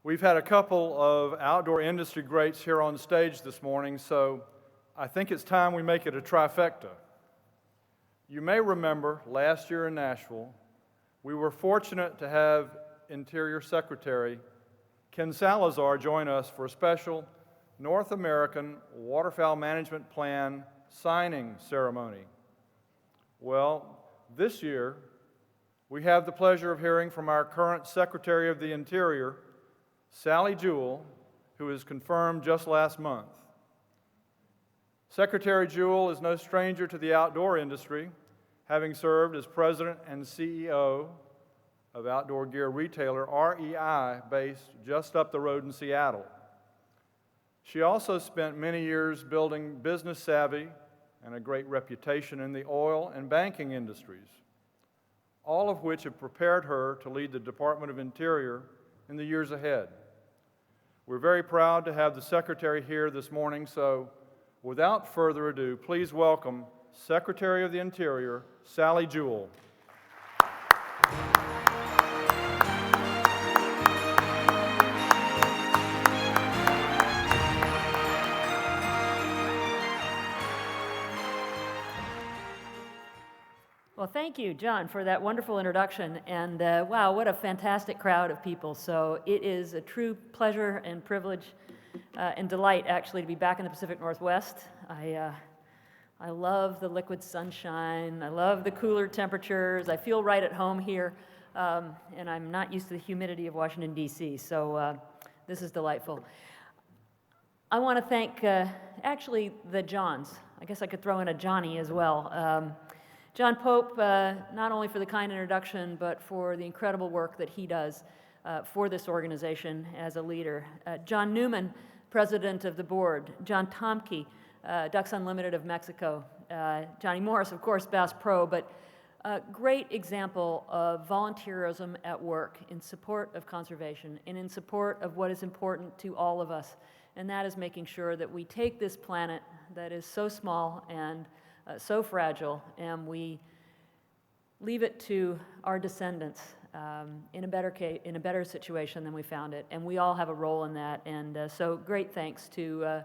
We've had a couple of outdoor industry greats here on stage this morning, so I think it's time we make it a trifecta. You may remember last year in Nashville, we were fortunate to have Interior Secretary Ken Salazar join us for a special North American Waterfowl Management Plan signing ceremony. Well, this year, we have the pleasure of hearing from our current Secretary of the Interior, Sally Jewell, who was confirmed just last month. Secretary Jewell is no stranger to the outdoor industry, having served as President and CEO of outdoor gear retailer REI, based just up the road in Seattle. She also spent many years building business savvy and a great reputation in the oil and banking industries, all of which have prepared her to lead the Department of Interior in the years ahead. We're very proud to have the Secretary here this morning, so without further ado, please welcome Secretary of the Interior, Sally Jewell. Well, thank you, John, for that wonderful introduction, and wow, what a fantastic crowd of people. So it is a true pleasure and privilege and delight, actually, to be back in the Pacific Northwest. I love the liquid sunshine. I love the cooler temperatures. I feel right at home here, and I'm not used to the humidity of Washington, D.C., so this is delightful. I want to thank, actually, the Johns. I guess I could throw in a Johnny as well. John Pope, not only for the kind introduction, but for the incredible work that he does for this organization as a leader. John Newman, president of the board. John Tomke, Ducks Unlimited of Mexico. Johnny Morris, of course, Bass Pro, but a great example of volunteerism at work in support of conservation and in support of what is important to all of us, and that is making sure that we take this planet that is so small and so fragile, and we leave it to our descendants in a better situation than we found it, and we all have a role in that. And so great thanks to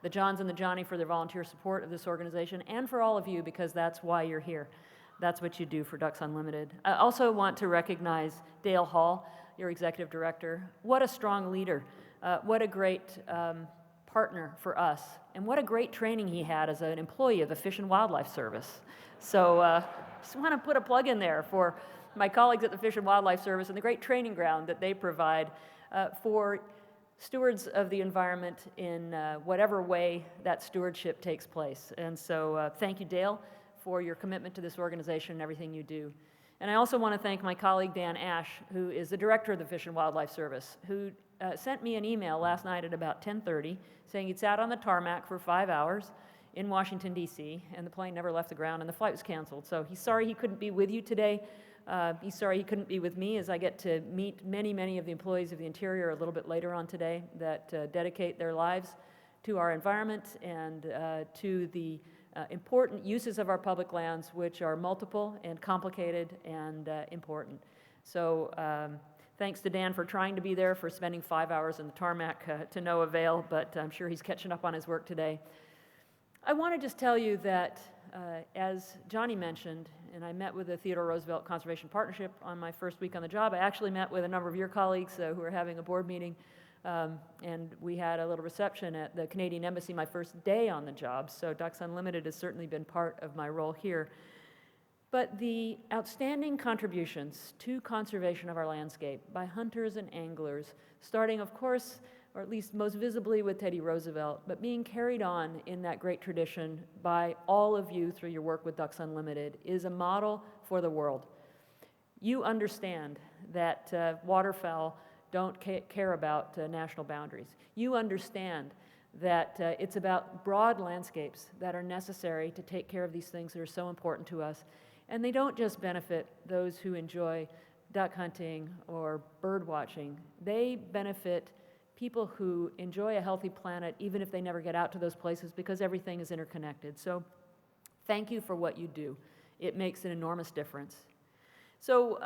the Johns and the Johnny for their volunteer support of this organization, and for all of you, because that's why you're here. That's what you do for Ducks Unlimited. I also want to recognize Dale Hall, your executive director. What a strong leader. What a great partner for us, and what a great training he had as an employee of the Fish and Wildlife Service. So just want to put a plug in there for my colleagues at the Fish and Wildlife Service and the great training ground that they provide for stewards of the environment in whatever way that stewardship takes place. And so thank you, Dale, for your commitment to this organization and everything you do. And I also want to thank my colleague Dan Ash, who is the director of the Fish and Wildlife Service, who sent me an email last night at about 10:30 saying he'd sat on the tarmac for 5 hours in Washington, D.C., and the plane never left the ground and the flight was canceled. So he's sorry he couldn't be with you today. He's sorry he couldn't be with me, as I get to meet many of the employees of the Interior a little bit later on today that dedicate their lives to our environment and to the important uses of our public lands, which are multiple and complicated and important. So thanks to Dan for trying to be there, for spending 5 hours in the tarmac to no avail, but I'm sure he's catching up on his work today. I want to just tell you that, as Johnny mentioned, and I met with the Theodore Roosevelt Conservation Partnership on my first week on the job, I actually met with a number of your colleagues who are having a board meeting, and we had a little reception at the Canadian Embassy my first day on the job, so Ducks Unlimited has certainly been part of my role here. But the outstanding contributions to conservation of our landscape by hunters and anglers, starting, of course, or at least most visibly with Teddy Roosevelt, but being carried on in that great tradition by all of you through your work with Ducks Unlimited, is a model for the world. You understand that waterfowl don't care about national boundaries. You understand that it's about broad landscapes that are necessary to take care of these things that are so important to us. And they don't just benefit those who enjoy duck hunting or bird watching. They benefit people who enjoy a healthy planet, even if they never get out to those places, because everything is interconnected. So thank you for what you do. It makes an enormous difference. So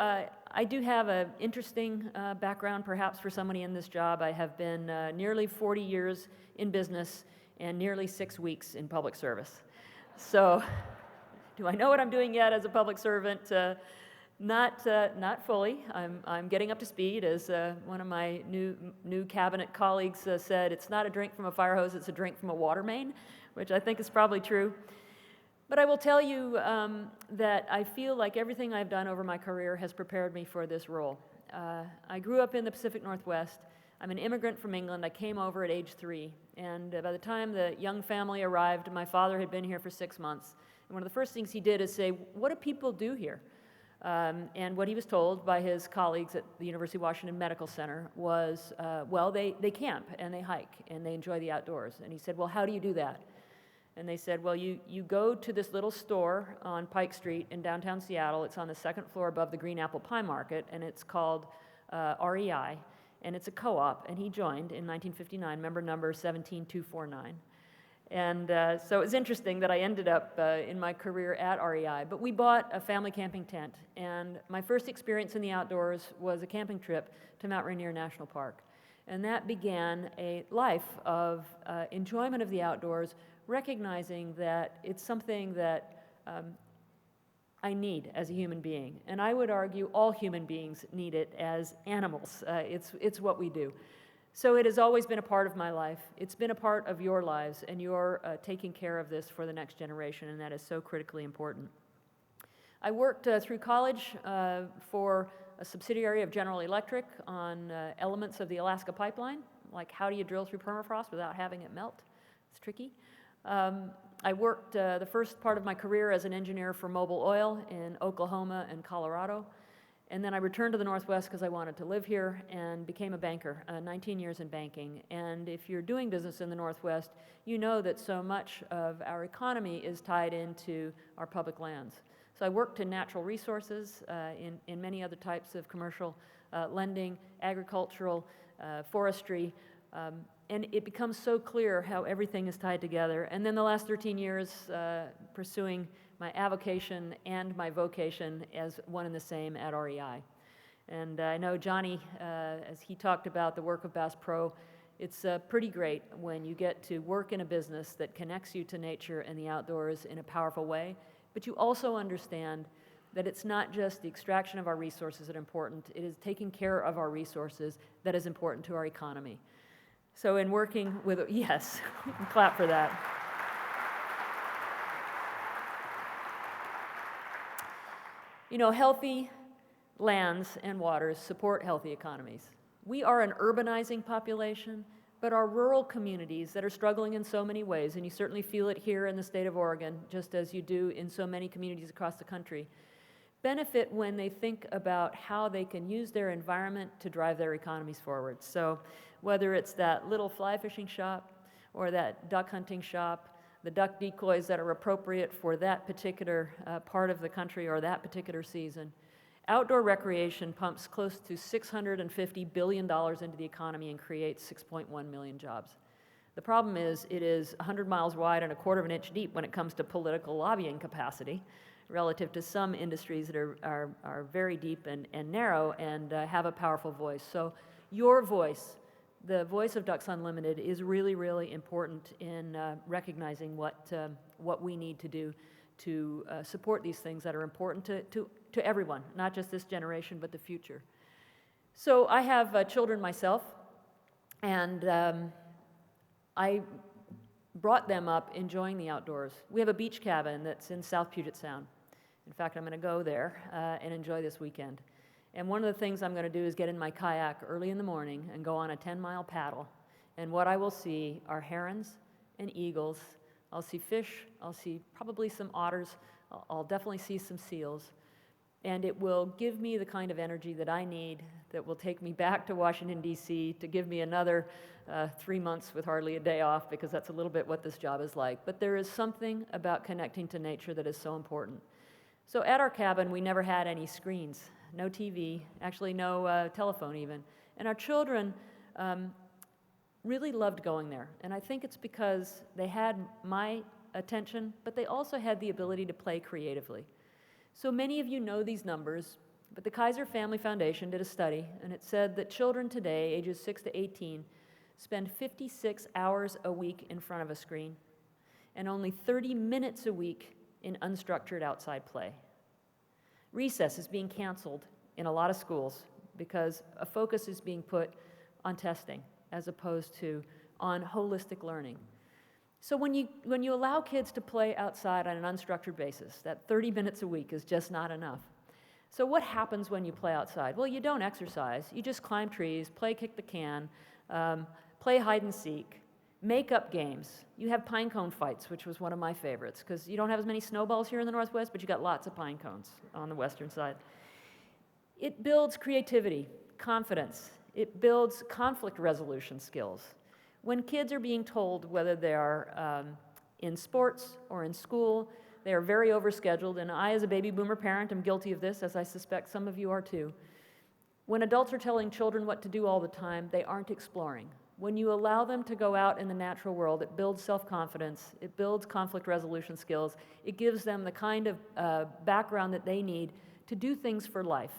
I do have an interesting background, perhaps, for somebody in this job. I have been nearly 40 years in business and nearly 6 weeks in public service. So do I know what I'm doing yet as a public servant? Not fully. I'm getting up to speed. As one of my new cabinet colleagues said, it's not a drink from a fire hose, it's a drink from a water main, which I think is probably true. But I will tell you that I feel like everything I've done over my career has prepared me for this role. I grew up in the Pacific Northwest. I'm an immigrant from England. I came over at age 3. And by the time the young family arrived, my father had been here for 6 months. And one of the first things he did is say, what do people do here? And what he was told by his colleagues at the University of Washington Medical Center was, well, they camp and they hike and they enjoy the outdoors. And he said, well, how do you do that? And they said, well, you go to this little store on Pike Street in downtown Seattle. It's on the 2nd floor above the Green Apple Pie Market, and it's called REI, and it's a co-op. And he joined in 1959, member number 17249. And so it was interesting that I ended up in my career at REI. But we bought a family camping tent, and my first experience in the outdoors was a camping trip to Mount Rainier National Park. And that began a life of enjoyment of the outdoors, recognizing that it's something that I need as a human being. And I would argue all human beings need it as animals. It's what we do. So it has always been a part of my life. It's been a part of your lives, and you're taking care of this for the next generation, and that is so critically important. I worked through college for a subsidiary of General Electric on elements of the Alaska pipeline, like how do you drill through permafrost without having it melt? It's tricky. I worked the first part of my career as an engineer for Mobil Oil in Oklahoma and Colorado. And then I returned to the Northwest because I wanted to live here and became a banker, 19 years in banking. And if you're doing business in the Northwest, you know that so much of our economy is tied into our public lands. So I worked in natural resources, in many other types of commercial lending, agricultural, forestry, and it becomes so clear how everything is tied together. And then the last 13 years pursuing my avocation and my vocation as one and the same at REI. And I know Johnny, as he talked about the work of Bass Pro, it's pretty great when you get to work in a business that connects you to nature and the outdoors in a powerful way, but you also understand that it's not just the extraction of our resources that are important, it is taking care of our resources that is important to our economy. So in working with, yes, clap for that. You know, healthy lands and waters support healthy economies. We are an urbanizing population, but our rural communities that are struggling in so many ways, and you certainly feel it here in the state of Oregon, just as you do in so many communities across the country, benefit when they think about how they can use their environment to drive their economies forward. So whether it's that little fly fishing shop or that duck hunting shop, the duck decoys that are appropriate for that particular part of the country or that particular season, outdoor recreation pumps close to $650 billion into the economy and creates 6.1 million jobs. The problem is it is 100 miles wide and a quarter of an inch deep when it comes to political lobbying capacity, relative to some industries that are very deep and narrow and have a powerful voice. So your voice, the voice of Ducks Unlimited, is really, really important in recognizing what we need to do to support these things that are important to everyone, not just this generation, but the future. So I have children myself, and I brought them up enjoying the outdoors. We have a beach cabin that's in South Puget Sound. In fact, I'm going to go there and enjoy this weekend. And one of the things I'm going to do is get in my kayak early in the morning and go on a 10-mile paddle. And what I will see are herons and eagles. I'll see fish. I'll see probably some otters. I'll definitely see some seals. And it will give me the kind of energy that I need that will take me back to Washington, D.C., to give me another 3 months with hardly a day off, because that's a little bit what this job is like. But there is something about connecting to nature that is so important. So at our cabin, we never had any screens, no TV, actually no telephone even. And our children really loved going there. And I think it's because they had my attention, but they also had the ability to play creatively. So many of you know these numbers. But the Kaiser Family Foundation did a study, and it said that children today, ages 6 to 18, spend 56 hours a week in front of a screen and only 30 minutes a week in unstructured outside play. Recess is being canceled in a lot of schools because a focus is being put on testing as opposed to on holistic learning. So when you allow kids to play outside on an unstructured basis, that 30 minutes a week is just not enough. So what happens when you play outside? Well, you don't exercise. You just climb trees, play kick the can, play hide and seek, make up games. You have pine cone fights, which was one of my favorites, because you don't have as many snowballs here in the Northwest, but you got lots of pine cones on the western side. It builds creativity, confidence. It builds conflict resolution skills. When kids are being told whether they are in sports or in school, they are very overscheduled, and I, as a baby boomer parent, am guilty of this, as I suspect some of you are too. When adults are telling children what to do all the time, they aren't exploring. When you allow them to go out in the natural world, it builds self-confidence, it builds conflict resolution skills, it gives them the kind of background that they need to do things for life.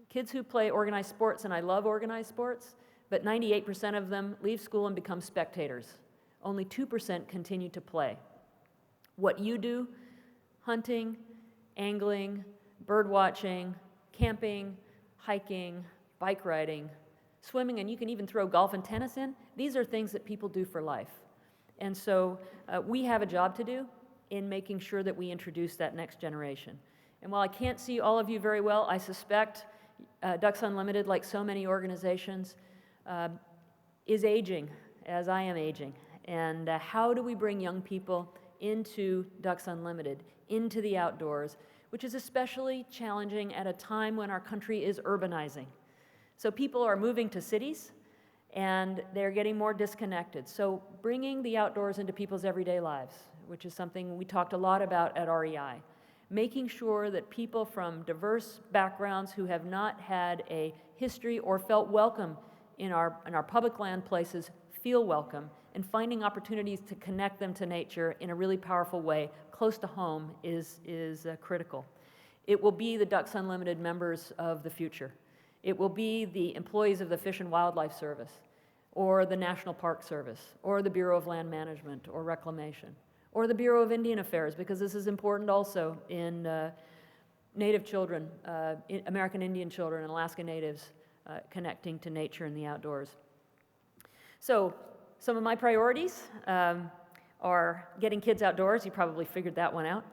Kids who play organized sports, and I love organized sports, but 98% of them leave school and become spectators. Only 2% continue to play. What you do, hunting, angling, bird watching, camping, hiking, bike riding, swimming, and you can even throw golf and tennis in, these are things that people do for life. And so we have a job to do in making sure that we introduce that next generation. And while I can't see all of you very well, I suspect Ducks Unlimited, like so many organizations, is aging as I am aging. And how do we bring young people into Ducks Unlimited, into the outdoors, which is especially challenging at a time when our country is urbanizing. So people are moving to cities, and they're getting more disconnected. So bringing the outdoors into people's everyday lives, which is something we talked a lot about at REI, making sure that people from diverse backgrounds who have not had a history or felt welcome in our public land places feel welcome, and finding opportunities to connect them to nature in a really powerful way close to home is critical. It will be the Ducks Unlimited members of the future. It will be the employees of the Fish and Wildlife Service, or the National Park Service, or the Bureau of Land Management or Reclamation, or the Bureau of Indian Affairs, because this is important also in Native children, American Indian children and Alaska Natives connecting to nature and the outdoors. So some of my priorities are getting kids outdoors. You probably figured that one out.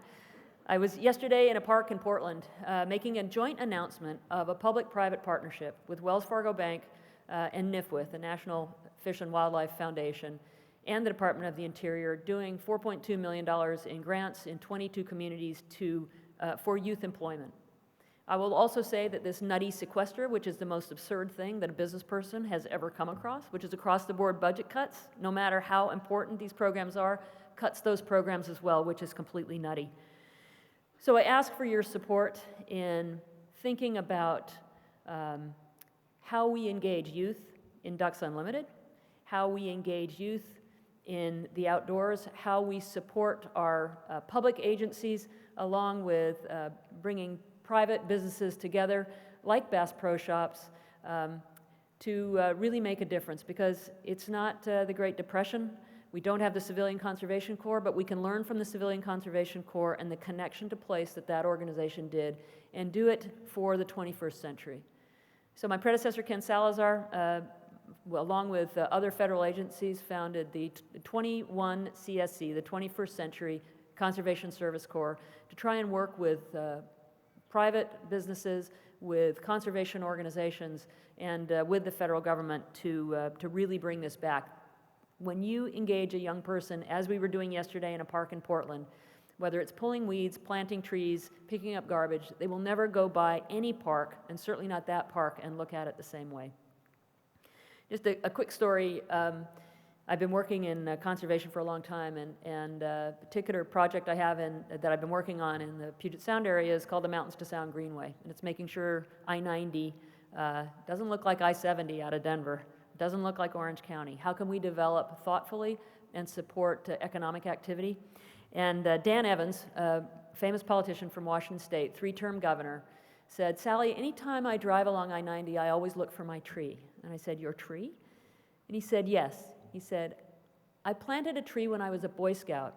I was yesterday in a park in Portland making a joint announcement of a public-private partnership with Wells Fargo Bank and NIFWIT, the National Fish and Wildlife Foundation, and the Department of the Interior, doing $4.2 million in grants in 22 communities for youth employment. I will also say that this nutty sequester, which is the most absurd thing that a business person has ever come across, which is across-the-board budget cuts, no matter how important these programs are, cuts those programs as well, which is completely nutty. So I ask for your support in thinking about how we engage youth in Ducks Unlimited, how we engage youth in the outdoors, how we support our public agencies along with bringing private businesses together, like Bass Pro Shops, to really make a difference, because it's not the Great Depression. We don't have the Civilian Conservation Corps, but we can learn from the Civilian Conservation Corps and the connection to place that that organization did, and do it for the 21st century. So my predecessor, Ken Salazar, along with other federal agencies, founded the 21 CSC, the 21st Century Conservation Service Corps, to try and work with private businesses, with conservation organizations, and with the federal government to really bring this back. When you engage a young person, as we were doing yesterday in a park in Portland, whether it's pulling weeds, planting trees, picking up garbage, they will never go by any park, and certainly not that park, and look at it the same way. Just a quick story. I've been working in conservation for a long time, and a particular project I have that I've been working on in the Puget Sound area is called the Mountains to Sound Greenway, and it's making sure I-90 doesn't look like I-70 out of Denver, doesn't look like Orange County. How can we develop thoughtfully and support economic activity? And Dan Evans, a famous politician from Washington State, 3-term governor, said, "Sally, anytime I drive along I-90, I always look for my tree." And I said, "Your tree?" And he said, "Yes." He said, "I planted a tree when I was a Boy Scout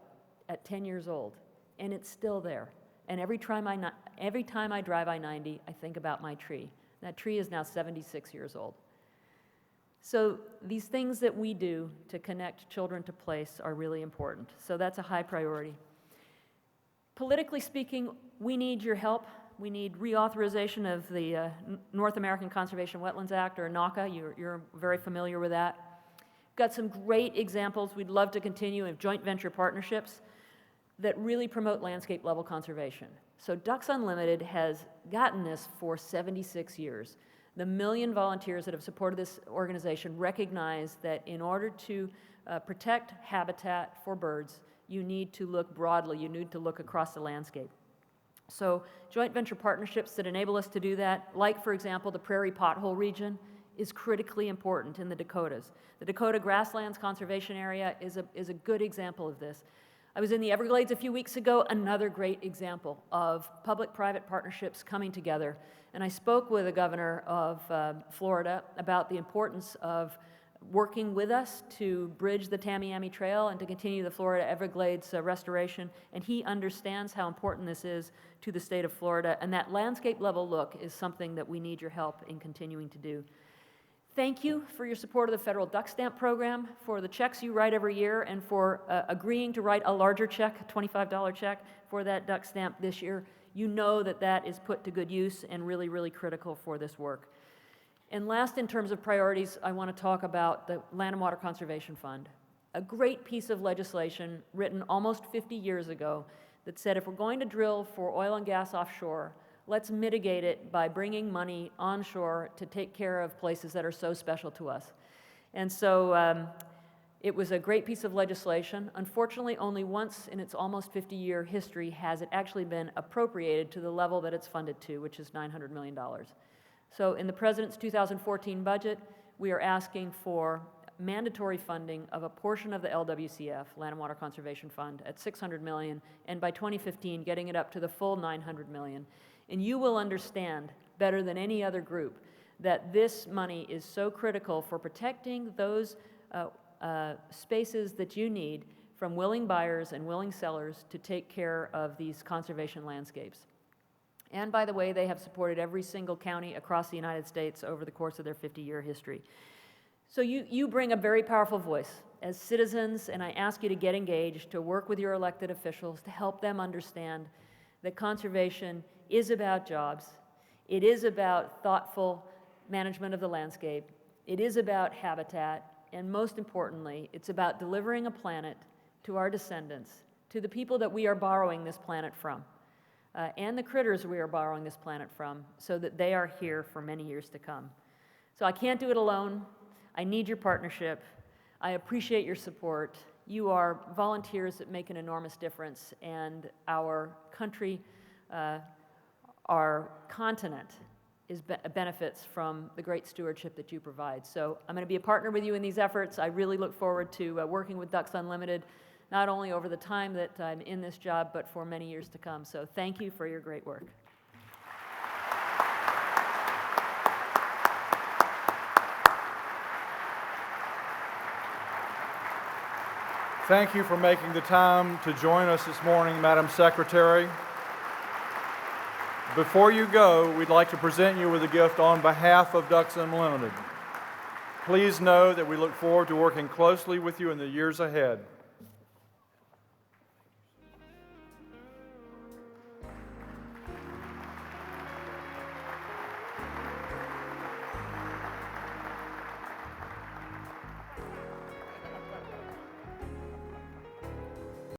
at 10 years old, and it's still there. And every time I drive I-90, I think about my tree." That tree is now 76 years old. So these things that we do to connect children to place are really important. So that's a high priority. Politically speaking, we need your help. We need reauthorization of the North American Conservation Wetlands Act, or NACA. You're very familiar with that. Got some great examples. We'd love to continue in joint venture partnerships that really promote landscape level conservation. So Ducks Unlimited has gotten this for 76 years. The million volunteers that have supported this organization recognize that in order to protect habitat for birds, you need to look broadly, you need to look across the landscape. So joint venture partnerships that enable us to do that, like for example the prairie pothole region, is critically important in the Dakotas. The Dakota Grasslands Conservation Area is a good example of this. I was in the Everglades a few weeks ago, another great example of public-private partnerships coming together. And I spoke with the governor of Florida about the importance of working with us to bridge the Tamiami Trail and to continue the Florida Everglades restoration. And he understands how important this is to the state of Florida. And that landscape level look is something that we need your help in continuing to do. Thank you for your support of the federal duck stamp program, for the checks you write every year, and for agreeing to write a larger check, a $25 check, for that duck stamp this year. You know that that is put to good use and really, really critical for this work. And last, in terms of priorities, I want to talk about the Land and Water Conservation Fund, a great piece of legislation written almost 50 years ago that said if we're going to drill for oil and gas offshore, let's mitigate it by bringing money onshore to take care of places that are so special to us. And so it was a great piece of legislation. Unfortunately, only once in its almost 50-year history has it actually been appropriated to the level that it's funded to, which is $900 million. So in the President's 2014 budget, we are asking for mandatory funding of a portion of the LWCF, Land and Water Conservation Fund, at $600 million, and by 2015, getting it up to the full $900 million. And you will understand better than any other group that this money is so critical for protecting those spaces that you need from willing buyers and willing sellers to take care of these conservation landscapes. And by the way, they have supported every single county across the United States over the course of their 50-year history. So you bring a very powerful voice as citizens, and I ask you to get engaged, to work with your elected officials, to help them understand that conservation is about jobs, it is about thoughtful management of the landscape, it is about habitat, and most importantly, it's about delivering a planet to our descendants, to the people that we are borrowing this planet from, and the critters we are borrowing this planet from, so that they are here for many years to come. So I can't do it alone. I need your partnership. I appreciate your support. You are volunteers that make an enormous difference, and our country, our continent, benefits from the great stewardship that you provide. So I'm going to be a partner with you in these efforts. I really look forward to working with Ducks Unlimited, not only over the time that I'm in this job, but for many years to come. So thank you for your great work. Thank you for making the time to join us this morning, Madam Secretary. Before you go, we'd like to present you with a gift on behalf of Ducks Unlimited. Please know that we look forward to working closely with you in the years ahead.